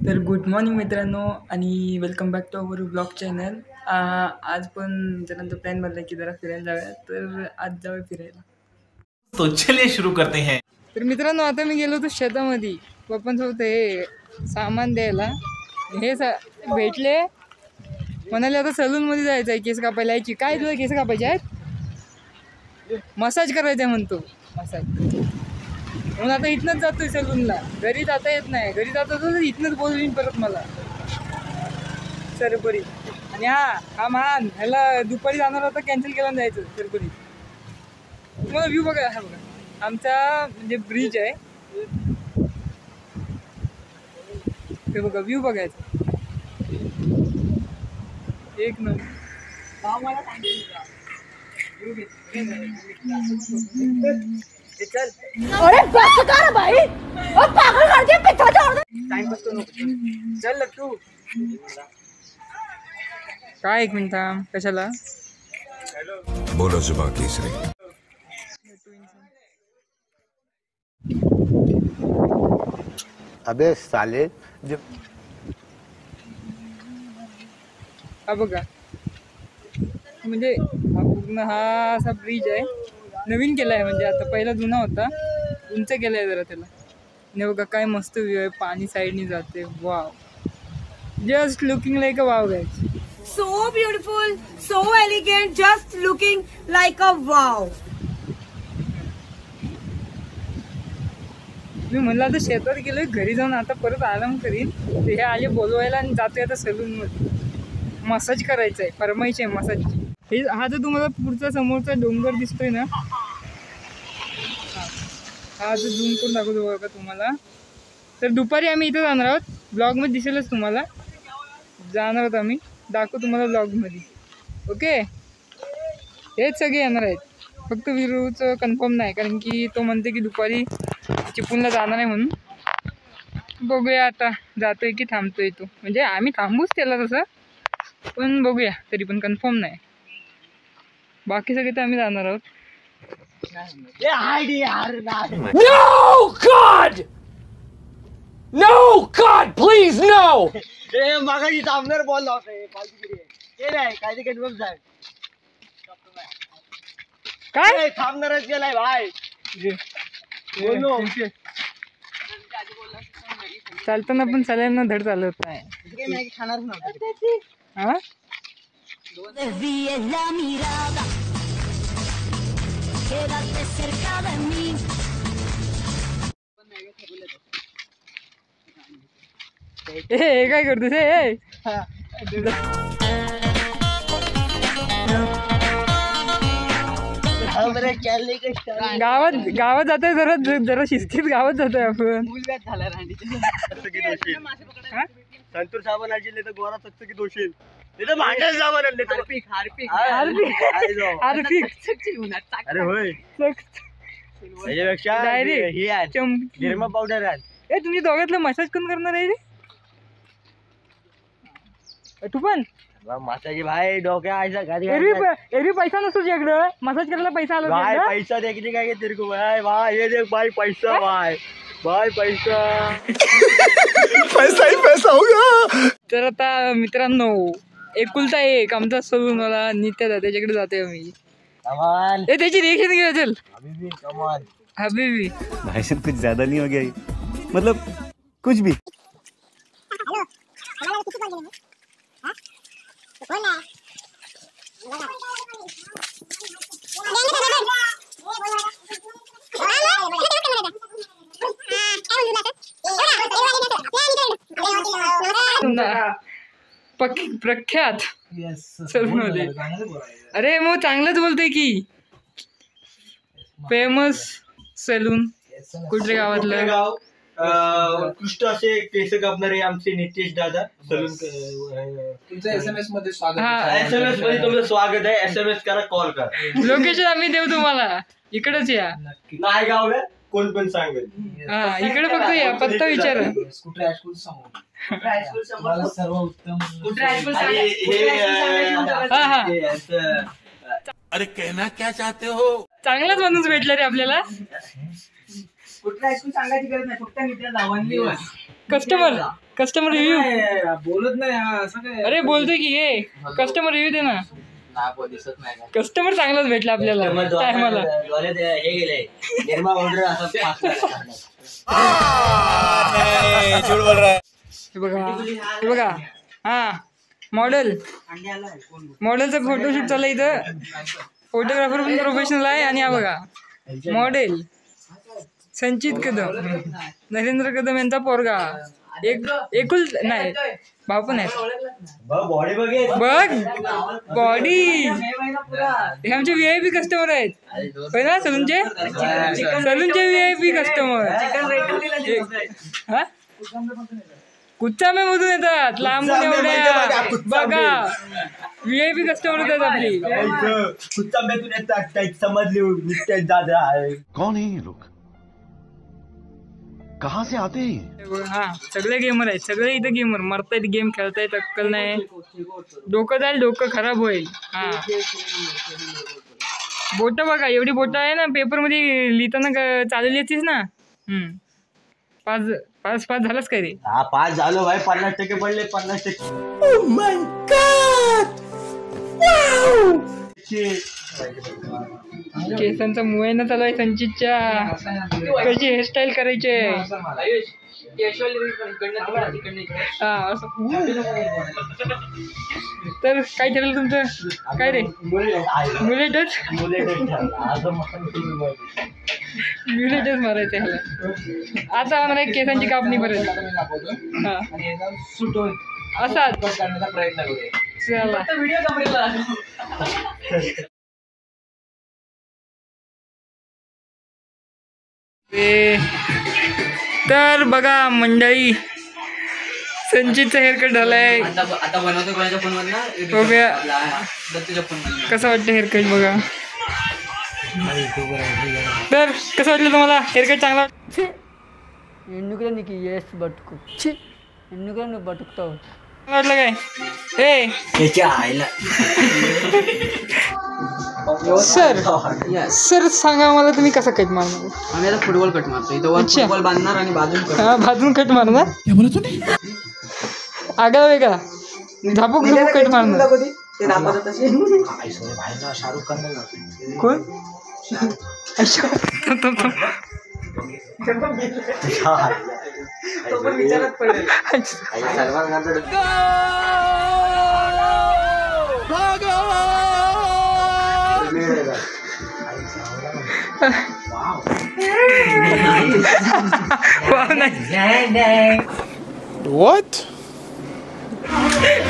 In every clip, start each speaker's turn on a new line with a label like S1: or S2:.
S1: तर good morning मित्रांनो आणि welcome back to our blog channel. आज पण त्यानंतर प्लॅन बनला की जरा फिरायला जाऊया, तर आज जाऊया फिरायला.
S2: तो चलिए शुरू करते हैं.
S1: तर मित्रांनो आता मी गेलो होतो शेतामध्ये पप्पांसोबत हे सामान द्यायला. हे भेटले, म्हणाले आता सलूनमध्ये जायचं आहे केस कापायला. यायची काय तुला केस कापायचे आहेत, मसाज करायचा आहे म्हणतो. मसाज म्हणून आता इथनंच जातोय सलूनला. घरी जाता येत नाही, घरी जात होतो तर इथनंच बोलवीन परत मला सरपरी. आणि हा मान ह्याला दुपारी जाणार होता, कॅन्सल केला जायचं सरपरी. तुम्हाला व्ह्यू बघा, हा बघा आमचा म्हणजे ब्रिज आहे ते बघा, व्ह्यू बघायचा एक नंबर.
S3: अरे बस कर भाई, अब पागल करके पीछे छोड़ दे.
S1: टाइम बसतो नको. चल तू काय, एक मिनिट थांब. कशाला
S4: बोलो जुबा केसरी.
S5: अबे साले
S1: हा बघा, म्हणजे हा पूर्ण हा असा ब्रिज आहे. नवीन केला आहे, म्हणजे आता पहिला जुना होता, उंच केला आहे जरा त्याला. आणि बघा काय मस्त व्ह्यू आहे, पाणी साईडनी जाते. Wow, just looking like a wow guys.
S3: So beautiful, so elegant, just looking like a wow.
S1: मी म्हणलं आता शेतात गेलोय, घरी जाऊन आता परत आराम करीन. ते हे आले बोलवायला आणि जातोय आता सलूनमध्ये. मसाज करायचं आहे, फरमाईची आहे मसाजची. हे हा जो तुम्हाला पुढचा समोरचा डोंगर दिसतोय ना, हा जो झूम करून दाखवतो बघा तुम्हाला. तर दुपारी आम्ही इथं जाणार आहोत, ब्लॉगमध्ये दिसेलच तुम्हाला. जाणार आहोत आम्ही, दाखवू तुम्हाला ब्लॉगमध्ये. ओके, हेच सगळे येणार आहेत, फक्त विरूचं कन्फर्म नाही, कारण की तो म्हणते की दुपारी चिपळूणला जाणार आहे म्हणून. बघूया आता जातोय की थांबतोय तो. म्हणजे आम्ही थांबूच त्याला तसं, पण बघूया, तरी पण कन्फर्म नाही. बाकी सगळे तर आम्ही जाणार आहोत.
S6: No, God! No, God, please, no!
S7: मागाशी थांबणार बॉल लावतोय ते नाही काय ते कन्फर्म झालं.
S1: काय
S7: थांबणारच गेलाय भाई. बोलो
S1: चालताना पण सगळ्यांना धड चालत नाही.
S7: मॅगी खाणारच नव्हतं.
S1: हा
S3: Desvíes la mirada, quédate cerca de mí.
S1: हे काय करतोस हे? गावात जातोय, जरा शिस्तीत गावात जातोय आपण.
S7: संतूर साबण आणले तर गोरा सक्त की दोषील भांड्याच साबण आणले तर अरे होय, त्याच्यापेक्षा हे आहे निरमा पावडर आहे.
S1: ए तुम्ही दोघातलं मसाज कोण करणार आहे रे? तू पण
S7: मासाची भाई डोक्या आयसा गाडी
S1: एरवी पैसा नसतो तुझ्याकडं, मसाज करायला पैसा आला
S7: भाई.
S1: तुझ्याकडं?
S7: पैसा देखने का तेरे को भाई. भाई ये देख भाई पैसा, भाई भाई पैसा.
S4: पैसा ही पैसा होगा.
S1: तर आता मित्रांनो, एकुलता एक आमचा सलूनवाला नित्या त्याच्याकडे जाते आम्ही.
S7: कमान
S1: ए त्याची रिएक्शन घ्या. चल
S7: हबीबी, कमान
S1: हबीबी.
S5: भाई साहब कुछ ज्यादा नहीं हो गया ये? मतलब कुछ भी.
S1: प्रख्यात सलूनवाले. अरे मग चांगलंच बोलतोय की. फेमस सलून कुठल्या गावातलं?
S7: गाव उत्कृष्ट असे केस कापणारे आमचे नितेश दादा सलून.
S2: तुमचं SMS मध्ये स्वागत.
S1: हा,
S7: SMS मध्ये तुमचं स्वागत आहे. SMS करा, कॉल करा.
S1: लोकेशन आम्ही देऊ तुम्हाला, इकडेच या.
S7: नाही गावला कोण पण सांगेल.
S1: हा, इकडे फक्त या, पत्ता विचारा.
S2: कुठे हायस्कूल समोर सर्व उत्तम.
S1: हा हा,
S4: अरे कहना क्या चाहते हो?
S1: चांगलाच माणूस भेटला रे आपल्याला.
S7: कुठला हायस्कूल सांगायची गरज नाही, फक्त मित्र नावांनी
S1: कस्टमर कस्टमर रिव्ह्यू
S2: बोलत नाही हा, असं काय
S1: अरे बोलतोय की हे कस्टमर रिव्ह्यू दे ना.
S7: दिसत नाही का
S1: कस्टमर चांगलाच भेटला आपल्याला टायमाला.
S7: हे गेले निर्मा ऑर्डर असं
S1: हे बघा हा मॉडेलचा फोटोशूट चालला इथं. फोटोग्राफर पण प्रोफेशनल आहे. आणि हा बघा मॉडेल संचित कदम, नरेंद्र कदम यांचा पोरगा. एकुल नाही भाऊ पण आहे.
S7: बॉडी बघे
S1: बघ बॉडी. हे आमचे VIP कस्टमर आहेत पहिला सलूनचे VIP कस्टमर. हा कुच्चा मे मधून येतात लांबून एवढ्या. बघा VIP कस्टमर येतात आपली.
S7: कुत्ता मेतून येतात समजली दादा आहे.
S4: कौन है ये लोग कहाँ से आते हैं?
S1: हा सगळे गेमर आहेत. सगळे इथं गेमर मरतायत, गेम खेळतायत, अक्कल नाही. डोकं जाईल, डोकं खराब होईल. हा बोट बघा एवढी बोट आहे ना. पेपर मध्ये लिहिताना चाललेली असतीस ना. 5 झालाच काय रे.
S7: हा 5 झालो भाई. 50% पडले. 50%.
S1: केसांचा मुआयना चालू आहे संचितच्या. कशी हेअरस्टाईल करायची. हा असं. तर काय ठरलं तुमचं काय रे. मुलेटच मारायचं ह्याला. आता आम्हाला एक केसांची कापणी परत. हा असाच
S2: प्रयत्न करूया.
S1: चला तर बघा मंडळी संचितचा हेअरकट झालाय.
S2: आता बनवतो कोणाच्या फोन मधनं
S1: बघूया
S2: तुझ्या फोन मधनं.
S1: कसं वाटतं हेअरकट बघा. तर कसं वाटलं तुम्हाला हेअरकट चांगला. वाटलं काय हे
S7: त्याच्या आईला
S1: सर सांगा मला तुम्ही कसा कट मारणार.
S2: आम्ही आता फुटबॉल कट मारतो. इथं वर
S1: अच्छा.
S2: फुटबॉल बांधणार आणि बाजून कट.
S1: हा भाजून कट मारणार. आगळा वेगळा झापूक कट मारणार.
S2: ते दाखवतात तसे.
S7: शाहरुख खान
S1: कोण
S2: तो पण विचारत पडेल.
S7: सलमान खानचं
S1: वाव नाही.
S6: What?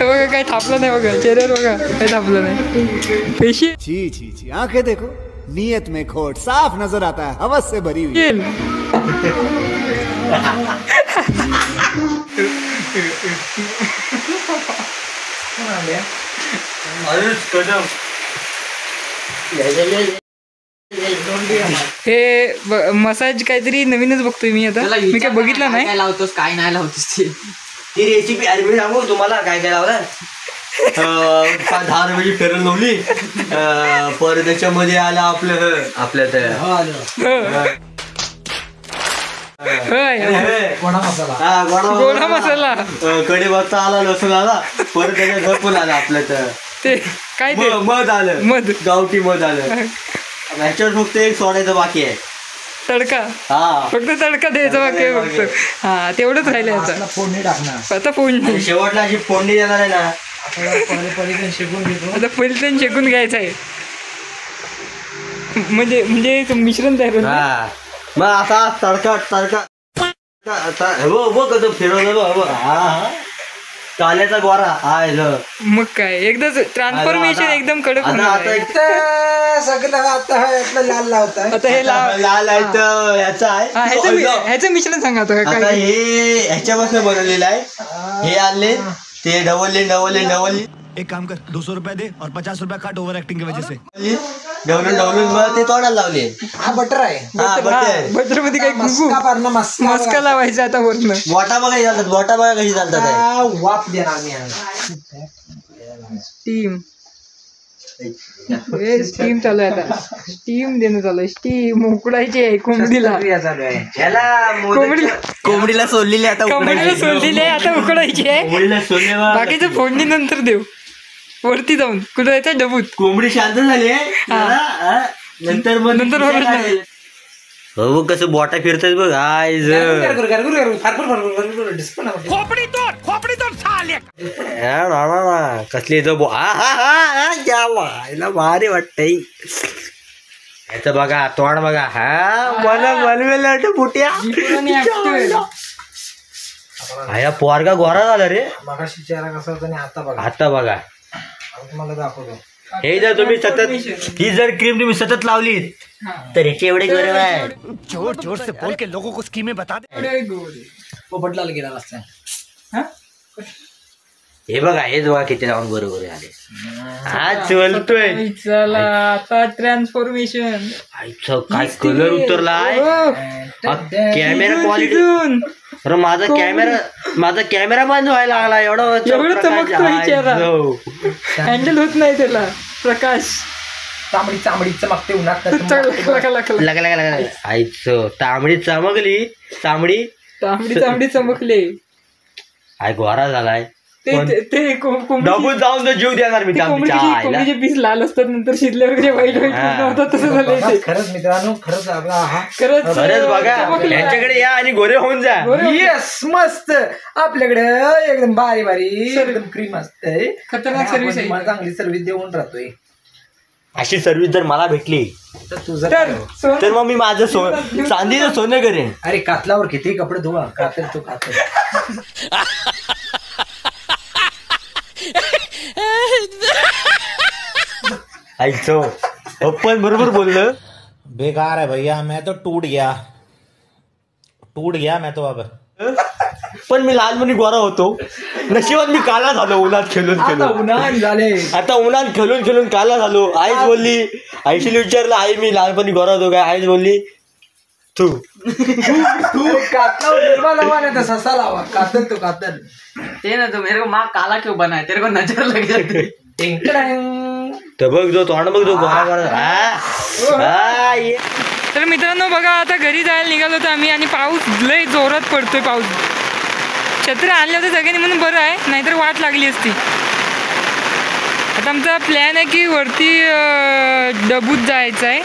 S1: बघा काही थापलं नाही. बघा चेहऱ्यावर बघा काही थापलं नाही. पेशी
S8: छी छी छी आंखें देखो नीयत में खोट साफ नजर आता है हवस से भरी हुई.
S1: येईल. हे मसाज काहीतरी नवीनच बघतोय मी आता. मी काय बघितलं नाही.
S2: काय लावतोस काय नाही लावतोस ते.
S7: ती रेसिपी अरे मी सांगू तुम्हाला काय काय लावलं. 10 रुपयाची फेरन लावली. परत त्याच्यामध्ये आलं आपल्या
S1: गोडा मसाला.
S7: कढीपत्ता आला, लसूण आला. परत त्याच्या घर पण आलं आपल्या
S1: ते काय ते
S7: मध आलं.
S1: मध
S7: गावठी मध आलं. ह्याच्यावर फक्त एक सोडायचं बाकी आहे.
S1: तडका.
S7: हा
S1: फक्त तडका द्यायचा बाकी आहे फक्त. हा तेवढंच राहिलं आता.
S2: फोडणी टाकणार.
S1: आता फोडणी.
S7: आणि शेवटला अशी फोडणी देणार आहे ना.
S2: पलीकडे शिकून घेतो.
S1: आता पहिलं शेकून घ्यायचं आहे. म्हणजे मिश्रण तयार होईल.
S7: हा मग आता तडका कसं फिरवलं. काल्याचा गोरा हा.
S1: मग काय एकदम ट्रान्सफॉर्मेशन एकदम कडक होणार आहे.
S2: सगळं आता लाल लावताय.
S1: आता हे
S7: लाल आहे याचा आहे.
S1: ह्याचं मिश्रण सांगा आता
S7: आता
S1: काय.
S7: हे ह्याच्यापासून बनवलेलं आहे. हे आणले ते ढवळले.
S8: एक काम कर 200 रुपए दे और 50 रुपए काट ओवर एक्टिंग की वजह से.
S7: ढवळून मग ते तोडायला लावले.
S2: हा बटर आहे.
S1: बटर मध्ये काही
S2: मस्का
S1: मस्का लावायचा आता वरनं.
S7: बोटा बघा कशी चालतात.
S2: वाफ देणार आम्ही.
S1: टीम स्टीम चालू आहे आता. स्टीम देणं चालू आहे. स्टीम उकडायची आहे कोंबडीला.
S2: चालू आहे याला
S7: कोंबडीला सोडलेली आता
S1: कोंबडीला सोडलेली आहे आता उकडायची आहे.
S7: कोंबडीला सोडले
S1: बाकीचं फोडणी नंतर देऊ. वरती जाऊन कुठं डबूत.
S7: कोंबडी शांत झाली आहे नंतर हो कसं बोटा फिरतात बघ आयज कसली भारी वाटतंय. याचं बघा तोंड बघा. हा मला बनवेल वाटत बुट्या. हा पोरगा गोरा झाला रे.
S2: मगाशी चेहरा कसा होता आणि आता बघा.
S7: आता बघा
S2: तुम्हाला दाखवतो.
S7: हे जर तुम्ही सतत ही जर क्रीम तुम्ही सतत लावली तर ह्याचे एवढे गरम आहे.
S8: जोर जोर से बोल के लोगों को स्कीमें बता दे.
S2: पोपटलाल गेला असता.
S7: हे बघा हेच बघा किती लावून बरोबर आले. हा चलतोय.
S1: चला आता ट्रान्सफॉर्मेशन.
S7: काय कलर उतरलाय. Camera quality. अरे माझा कॅमेरा बंद व्हायला लागला. एवढं
S1: चमकतोय चेहरा. हँडल होत नाही त्याला. प्रकाश
S2: चांबडी चमकते उन्हात.
S7: आईचं तांबडी चमकली.
S1: तांबडी चमकले.
S7: आय गोरा झालाय.
S1: कोंबडीचे
S7: जाऊन तर जीव देणार मी.
S1: पीस लाल असतात नंतर शिजल्यावर जे वाईट होतात तसं झालं.
S2: खरंच मित्रांनो खरंच आपला हा
S7: खरंच बघा यांच्याकडे या आणि गोरे होऊन जा.
S2: येस मस्त आपल्याकडे एकदम भारी एकदम क्रीम असते.
S1: खतरनाक सर्व्हिस आहे.
S2: चांगली सर्व्हिस देऊन राहतोय.
S7: अशी सर्व्हिस जर मला भेटली
S2: तर तुझं
S7: तर मग मी माझं चांदीचं सोनं करेन.
S2: अरे कातलावर किती कपडे धुवा. कातर तू कातर
S7: ऐकतो पण बरोबर बोललं.
S9: बेकार है भैया. मैं तो टूट गया मैं तो अब.
S7: पण मी लहानपणी गोरा होतो. नशिबात मी काला झालो उन्हात खेळून
S2: झाले.
S7: आता उन्हात खेळून काला झालो. आईच बोलली. आईशी विचारलं आई मी लहानपणी गोरा होतो काय. आईच बोलली तू
S2: कातलावर निर्मा लावा नाही तर ससा लावा. कातर तू कातर
S10: ते ना तो मेरे को माँ काला क्यों बना है तेरे को नजर लग जाती.
S7: तर बघ जो तोंड बघ जो गोरा.
S1: तर मित्रांनो बघा आता घरी जायला निघालो होतो आम्ही आणि पाऊस लय जोरात पडतोय. पाऊस छत्री आणलं होतं सगळ्यांनी म्हणून बरं आहे नाहीतर वाट लागली असती. आता आमचा प्लॅन आहे की वरती डबूत जायचं आहे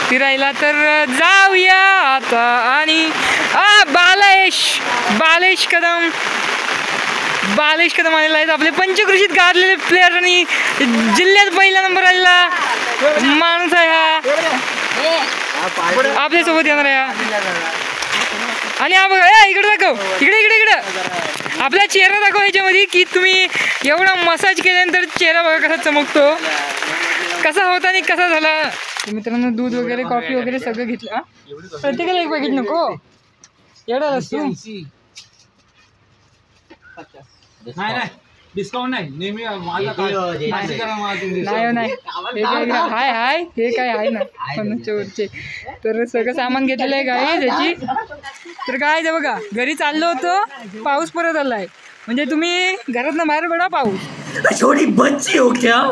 S1: फिरायला. तर जाऊया आता. आणि बालेश कदम आलेला आहेत. आपले पंचकृषीत गाजलेले प्लेअर आणि जिल्ह्यात पहिला नंबर आलेला माणूस आहे हा आपल्यासोबत येणार आहे. आणि हा बघा इकडे दाखव. इकडे आपला चेहरा दाखव ह्याच्यामध्ये की तुम्ही एवढा मसाज केल्यानंतर चेहरा बघा कसा चमकतो. कसा होता आणि कसा झाला. मित्रांनो दूध वगैरे कॉफी वगैरे सगळं घेतलं. प्रत्येकाला एक पॅकेट नको एवढा असतो.
S10: नाही डिस्काउंट नाही नेहमी
S1: नाही. हाय हे काय आहे ना 50च्या वरचे. तर सगळं सामान घेतलेलं आहे गाई त्याची. तर काय ते बघा घरी चाललो होतो पाऊस परत आलाय. म्हणजे तुम्ही घरातनं बाहेर पडा पाऊस.
S10: छोटी बच्ची हो क्या.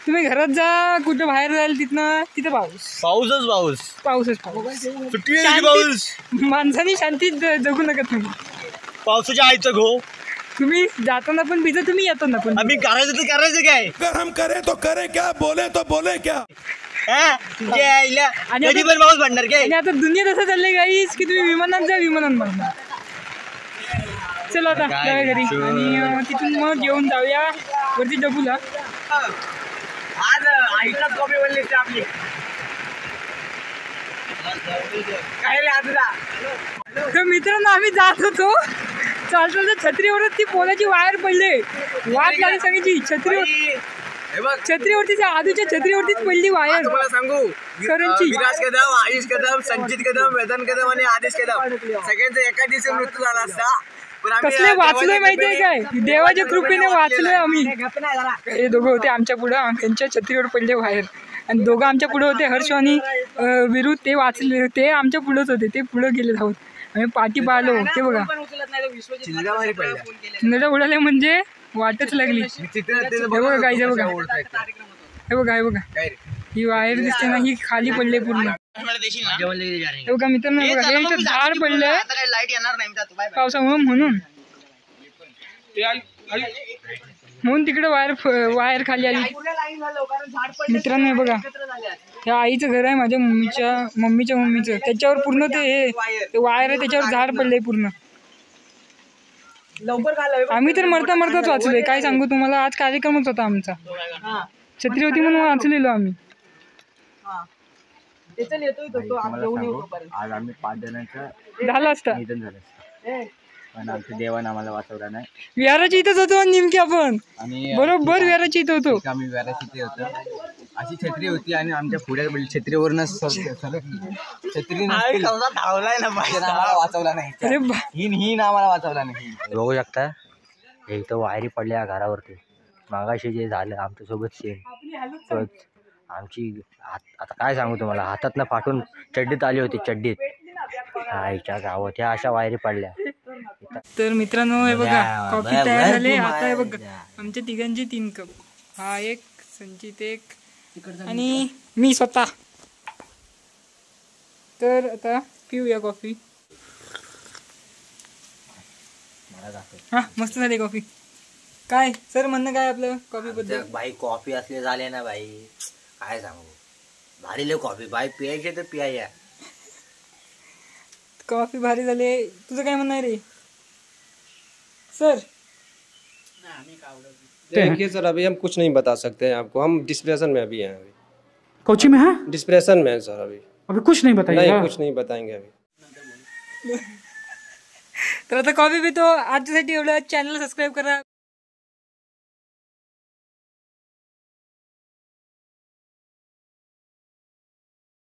S1: तुम्ही घरात जा कुठं बाहेर जाईल तिथं पाऊसच पाऊस. माणसाने शांतीत जगू नका तुम्ही.
S7: पावसाच्या आईचं घो.
S1: तुम्ही जाताना पण भिजा तुम्ही येताना पण.
S7: आम्ही करायचं काय.
S6: अगर हम करे तो करे क्या बोले तो बोले क्या.
S7: कधी पण पाऊस पडणार काय.
S1: आणि आता दुनिया तसं चाललंय गाईस की तुम्ही विमानात जा विमानात बनणार. चला आता जाऊया घरी आणि तिथून मग जेवून जाऊया वरती डबूला.
S7: आज आईला कॉफी बनली आपली.
S1: तर मित्रांनो आम्ही जात होतो चालतो छत्रीवरच ती पोलाची वायर पडले. वाट लागली सगळ्याची छत्रीवरती आधीच्या छत्रीवरतीच पडली वायर.
S7: तुम्हाला सांगू
S1: करंची
S7: विराज कदम आयुष कदम संचित कदम वेदन कदम आणि आदेश कदम सगळ्यांचा एका दिवशी मृत्यू झाला असता.
S1: कसले वाचलोय माहितीये काय. देवाच्या कृपेने वाचलोय आम्ही. हे दोघं होते आमच्या पुढं त्यांच्या छत्रीवर पडले बाहेर. आणि दोघं आमच्या पुढे होते हर्ष आणि विरू. ते वाचले ते आमच्या पुढेच होते. ते पुढे गेले धावत. आम्ही पाठी पाहिलो ते बघा. नद्या उडाले म्हणजे वाटच लागली. हे बघा गाईज, हे बघा, हे बघा, हे बघा, ही वायर दिसते ना, ही खाली पडले पूर्ण. हे बघा मित्रांनो, हे बघा, हे इथं झाड पडलंय पावसामुळे, म्हणून तिकडे वायर खाली आली. मित्रांनो हे बघा, या आईचं घर आहे माझ्या मम्मीच्या मम्मीचं, त्याच्यावर पूर्ण ते वायर आहे, त्याच्यावर झाड पडलंय पूर्ण. आम्ही तर मरताच वाचलोय, काय सांगू तुम्हाला. आज कार्यक्रमच होता आमचा, छत्री होती म्हणून वाचलेलो आम्ही.
S5: आज आम्ही 5 जणांचं
S1: झालं असतं,
S5: निधन झालं, पण आमच्या देवानं आम्हाला वाचवला नाही.
S1: विहाराची इथंच होतो नेमकी आपण,
S5: आणि
S1: बरोबर विहाराची इथं होतो.
S5: आम्ही व्याराची ते होतं, अशी छत्री होती आणि आमच्या पुढ्या छत्रीवरूनच छत्री धावलाय ना, आम्हाला वाचवला नाही.
S1: अरे
S5: ही आम्हाला वाचवला नाही.
S7: बघू शकता हे इथं वायरी पडल्या घरावरती. मागाशी जे झालं आमच्यासोबत सेम आमची आता काय सांगू तुम्हाला, हातातनं फाटून चड्डीत आली होती, चड्डीत. आईच्या गावात ह्या अशा वायरी पडल्या.
S1: तर मित्रांनो हे बघा, कॉफी तयार झाले. आता हे बघा आमच्या तिघांचे 3 कप, हा एक, संचित एक आणि मी स्वतः. तर आता पिऊया कॉफी. हा मस्त झाली कॉफी. काय सर म्हणणं काय आपलं कॉफी बद्दल?
S7: भाई कॉफी असले झाले ना भाई, काय सांगू, भारी लय कॉफी भाई. पियायचे तर पिया.
S1: कॉफी भारी झाले. तुझं काय म्हणणं आहे रे सर?
S11: देखिए सर, अभी हम कुछ नहीं बता सकते हैं आपको, हम डिस्प्रेशन में अभी हैं. अभी
S1: कोची में है?
S11: डिस्प्रेशन में है सर. अभी
S1: कुछ नहीं बताइए.
S11: नहीं, कुछ नहीं बताएंगे अभी.
S1: तर आता कॉफी पितो. आजच्यासाठी एवढं. चॅनल सबस्क्राईब करा.